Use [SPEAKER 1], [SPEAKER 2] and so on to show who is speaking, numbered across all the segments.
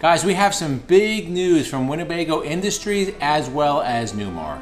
[SPEAKER 1] Guys, we have some big news from Winnebago Industries as well as Newmar.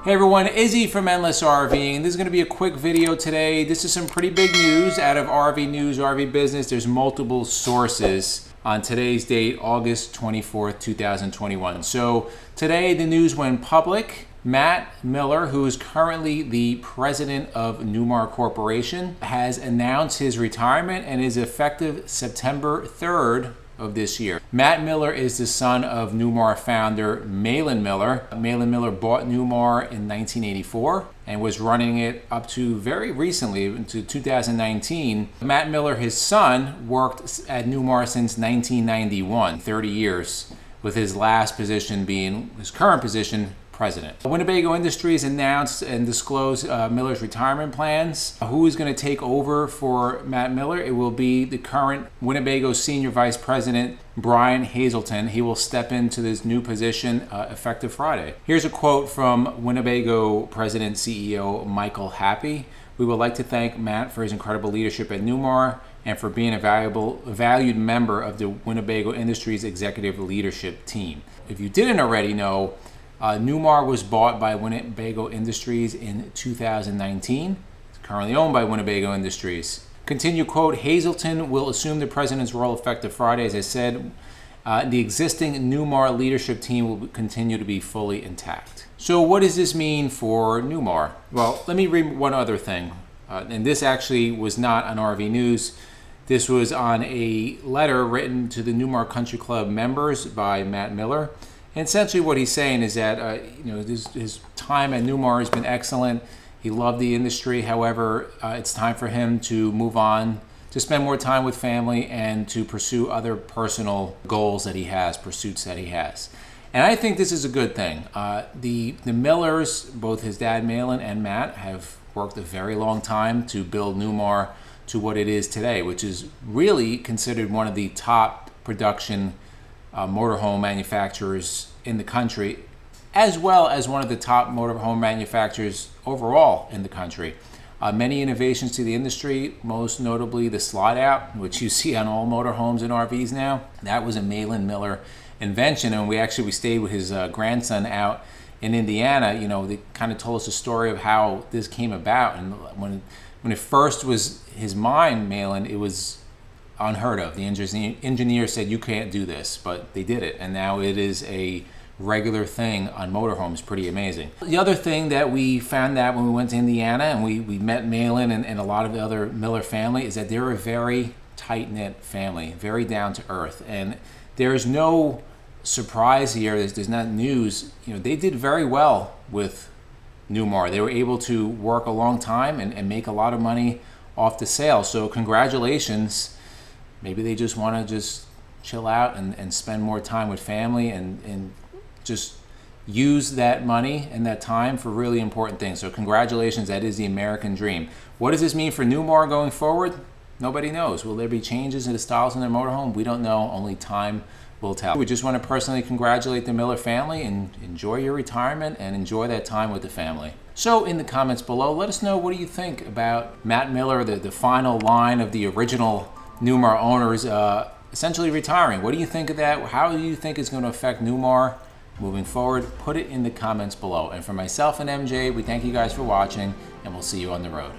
[SPEAKER 1] Hey everyone, Izzy from Endless RVing, and this is going to be a quick video today. This is some pretty big news out of RV news, RV business. There's multiple sources on today's date, August 24th, 2021. So today the news went public. Matt Miller, who is currently the president of Newmar Corporation, has announced his retirement and is effective September 3rd of this year. Matt Miller is the son of Newmar founder Malin Miller. Malin Miller bought Newmar in 1984 and was running it up to very recently, into 2019. Matt Miller, his son, worked at Newmar since 1991, 30 years, with his last position being his current position, president. Winnebago Industries announced and disclosed Miller's retirement plans. Who is going to take over for Matt Miller? It will be the current Winnebago Senior Vice President, Brian Hazelton. He will step into this new position effective Friday. Here's a quote from Winnebago President CEO Michael Happy. "We would like to thank Matt for his incredible leadership at Newmar and for being a valued member of the Winnebago Industries executive leadership team." If you didn't already know, Newmar was bought by Winnebago Industries in 2019. It's currently owned by Winnebago Industries. Continue quote, "Hazelton will assume the president's role effective Friday. As I said, the existing Newmar leadership team will continue to be fully intact." So what does this mean for Newmar? Well, let me read one other thing. And this actually was not on RV News. This was on a letter written to the Newmar Country Club members by Matt Miller. And essentially what he's saying is that his time at Newmar has been excellent. He loved the industry. However, it's time for him to move on, to spend more time with family, and to pursue other personal goals that he has, pursuits that he has. And I think this is a good thing. The Millers, both his dad Malin and Matt, have worked a very long time to build Newmar to what it is today, which is really considered one of the top production motorhome manufacturers in the country, as well as one of the top motorhome manufacturers overall in the country. Many innovations to the industry, most notably the slide out, which you see on all motorhomes and RVs now. That was a Malin Miller invention, and we stayed with his grandson out in Indiana. They kind of told us a story of how this came about, and when it first was his mind, Malin, it was unheard of. The engineer said, "You can't do this," but they did it, and now it is a regular thing on motorhomes. Pretty amazing. The other thing that we found out when we went to Indiana and we met Malin and a lot of the other Miller family is that they're a very tight-knit family, very down to earth, and there's no surprise here. There's not news. They did very well with Newmar. They were able to work a long time and make a lot of money off the sale. So congratulations. Maybe they just want to just chill out and spend more time with family and just use that money and that time for really important things. So congratulations, that is the American dream. What does this mean for Newmar going forward? Nobody knows. Will there be changes in the styles in their motorhome? We don't know. Only time will tell. We just want to personally congratulate the Miller family and enjoy your retirement and enjoy that time with the family. So in the comments below, let us know, what do you think about Matt Miller, the final line of the original Newmar owners essentially retiring? What do you think of that? How do you think it's going to affect Newmar moving forward? Put it in the comments below. And for myself and MJ, we thank you guys for watching, and we'll see you on the road.